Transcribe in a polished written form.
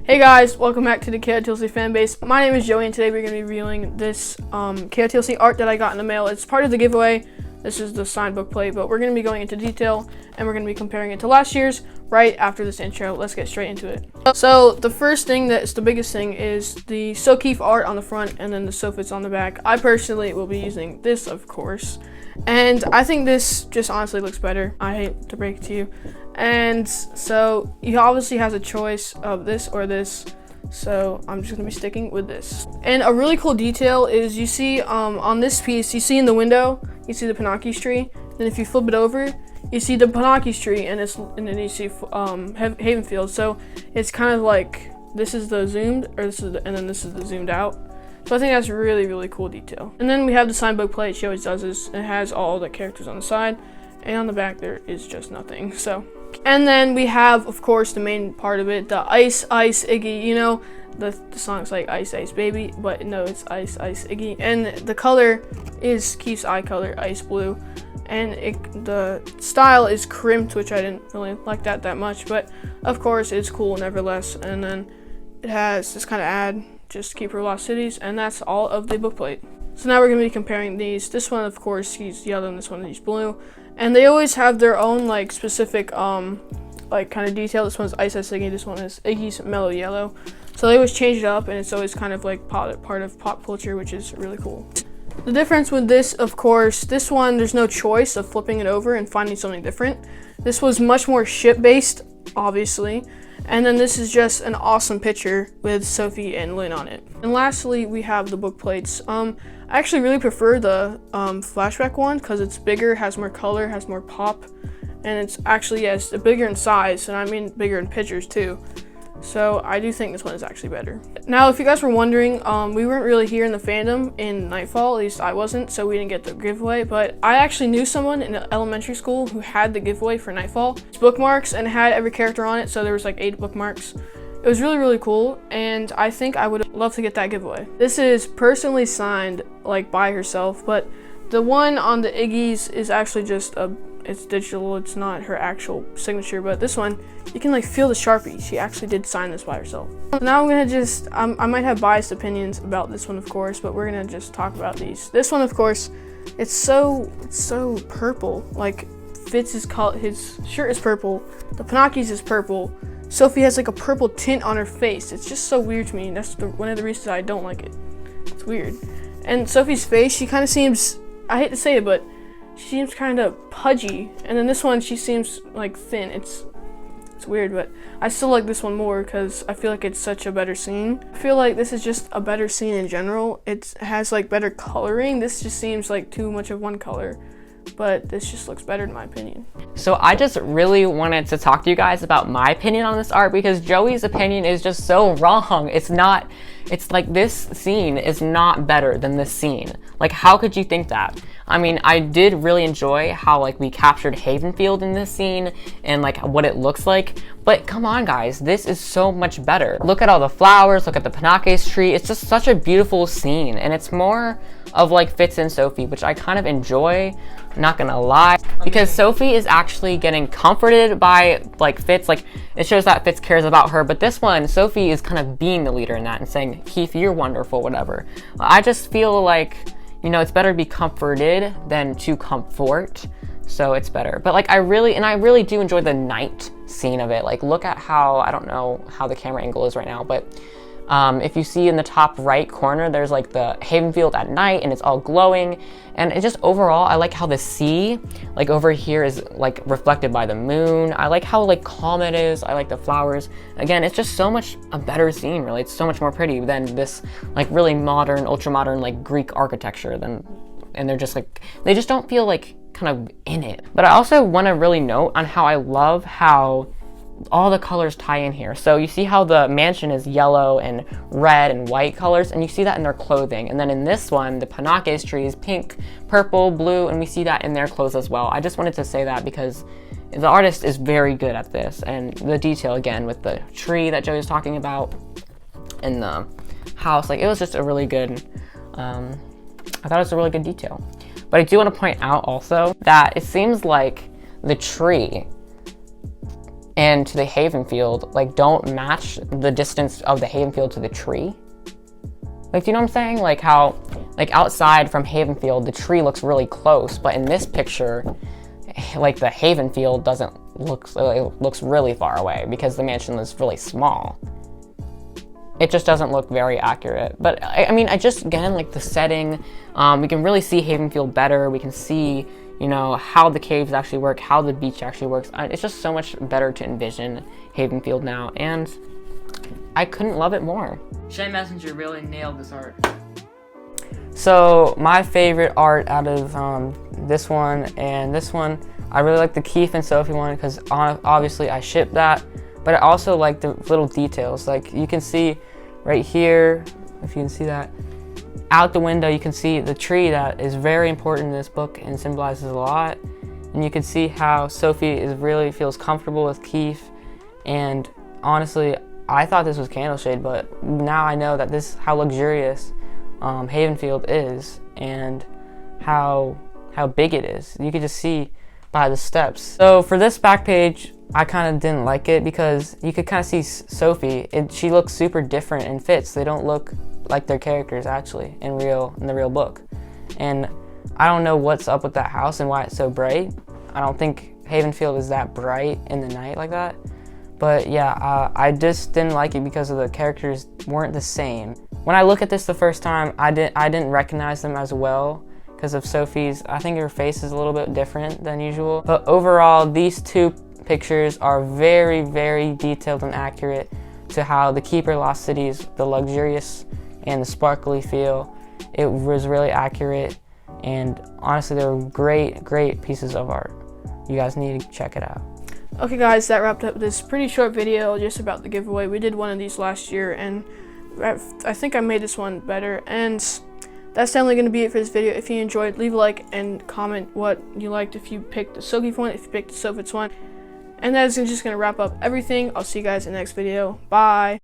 Hey guys, welcome back to the KotLC Fanbase. My name is Joey and today we're going to be reviewing this KotLC art that I got in the mail. It's part of the giveaway. This is the signed book plate, but we're going to be going into detail and we're going to be comparing it to last year's right after this intro. Let's get straight into it. So the first thing that's the biggest thing is the Sokeefe art on the front and then the Sophitz on the back. I personally will be using this, of course. And I think this just honestly looks better. I hate to break it to you. And so he obviously has a choice of this or this. So I'm just gonna be sticking with this. And a really cool detail is you see on this piece, you see in the window, you see the Panakis tree. Then if you flip it over, you see the Panakis tree and then you see Havenfield. So it's kind of like this is the zoomed, or this is and then this is the zoomed out. So I think that's a really, really cool detail. And then we have the signed book plate. She always does this. It has all the characters on the side, and on the back there is just nothing. So, and then we have, of course, the main part of it, the Ice Ice Iggy. You know, the song's like Ice Ice Baby, but no, it's Ice Ice Iggy. And the color is Keith's eye color, ice blue. And the style is crimped, which I didn't really like that much, but of course it's cool nevertheless. And then it has this kind of ad, just keep her lost cities, and that's all of the book plate. So now we're going to be comparing these. This one, of course, he's yellow, and this one he's blue, and they always have their own like specific like kind of detail. This one's Ice Ice Iggy, this one is Iggy's mellow yellow, so they always change it up, and it's always kind of like part of pop culture, which is really cool. The difference with this, of course, this one there's no choice of flipping it over and finding something different. This was much more ship based, obviously. And then this is just an awesome picture with Sophie and Lynn on it. And lastly, we have the book plates. I actually really prefer the flashback one because it's bigger, has more color, has more pop, and it's actually, yes, bigger in size, and I mean bigger in pictures too. So I do think this one is actually better. Now, if you guys were wondering, we weren't really here in the fandom in Nightfall, at least I wasn't, so we didn't get the giveaway, but I actually knew someone in elementary school who had the giveaway for Nightfall. It's bookmarks and it had every character on it, so there was like 8 bookmarks. It was really, really cool, and I think I would love to get that giveaway. This is personally signed like by herself, but the one on the Iggy's is actually just it's digital, it's not her actual signature, but this one, you can like feel the Sharpie. She actually did sign this by herself. Now I'm gonna just, I might have biased opinions about this one, of course, but we're gonna just talk about these. This one, of course, it's so purple. Like, Fitz his shirt is purple, the Panakis is purple, Sophie has like a purple tint on her face. It's just so weird to me, and that's one of the reasons I don't like it. It's weird. And Sophie's face, she kind of seems, I hate to say it, but she seems kind of pudgy, and then this one she seems like thin. It's weird, but I still like this one more because I feel like it's such a better scene. I feel like this is just a better scene in general. It has like better coloring. This just seems like too much of one color, but this just looks better in my opinion. So I just really wanted to talk to you guys about my opinion on this art because Joey's opinion is just so wrong. It's like this scene is not better than this scene. Like, how could you think that? I mean, I did really enjoy how like we captured Havenfield in this scene and like what it looks like, but come on guys, this is so much better. Look at all the flowers, look at the Panakis tree. It's just such a beautiful scene, and it's more of like Fitz and Sophie, which I kind of enjoy, not gonna lie, because Sophie is actually getting comforted by like Fitz. Like, it shows that Fitz cares about her, but this one, Sophie is kind of being the leader in that and saying, Keith, you're wonderful, whatever. I just feel like, you know, it's better to be comforted than to comfort, so it's better. But like I really do enjoy the night scene of it. Like, look at how, I don't know how the camera angle is right now, but if you see in the top right corner, there's like the Havenfield at night and it's all glowing. And it just overall, I like how the sea, like over here, is like reflected by the moon. I like how like calm it is. I like the flowers. Again, it's just so much a better scene, really. It's so much more pretty than this like really modern, ultra modern like Greek architecture. And they're just like, they just don't feel like kind of in it. But I also want to really note on how I love how all the colors tie in here. So you see how the mansion is yellow and red and white colors, and you see that in their clothing. And then in this one, the Panakis tree is pink, purple, blue, and we see that in their clothes as well. I just wanted to say that because the artist is very good at this, and the detail, again, with the tree that Joey was talking about and the house, like, it was just a really good, I thought it was a really good detail. But I do want to point out also that it seems like the tree and to the Haven field, like, don't match the distance of the Haven field to the tree. Like, do you know what I'm saying? Like how, like, outside from Haven field, the tree looks really close, but in this picture, like, the Haven field looks really far away because the mansion is really small. It just doesn't look very accurate. But I mean, again, like, the setting, we can really see Haven field better. We can see, you know, how the caves actually work, how the beach actually works. It's just so much better to envision Haven field now, and I couldn't love it more. Shay Messenger really nailed this art. So my favorite art out of this one and this one, I really like the Keith and Sophie one because obviously I shipped that, but I also like the little details. Like, you can see right here, if you can see that, out the window you can see the tree that is very important in this book and symbolizes a lot. And you can see how Sophie really feels comfortable with Keith, and honestly, I thought this was candle shade, but now I know that this is how luxurious Havenfield is and how big it is. You could just see by the steps. So for this back page, I kind of didn't like it because you could kind of see Sophie. She looks super different in fits. They don't look like their characters actually in the real book. And I don't know what's up with that house and why it's so bright. I don't think Havenfield is that bright in the night like that. But yeah, I just didn't like it because of the characters weren't the same. When I look at this the first time, I didn't recognize them as well because of Sophie's. I think her face is a little bit different than usual. But overall, these two pictures are very, very detailed and accurate to how the Keeper Lost Cities, the luxurious and the sparkly feel. It was really accurate, and honestly, they were great, great pieces of art. You guys need to check it out. Okay guys, that wrapped up this pretty short video just about the giveaway. We did one of these last year, and I think I made this one better. And that's definitely going to be it for this video. If you enjoyed, leave a like and comment what you liked, if you picked the Sokeefe one, if you picked the Sophitz one. And that is just going to wrap up everything. I'll see you guys in the next video. Bye.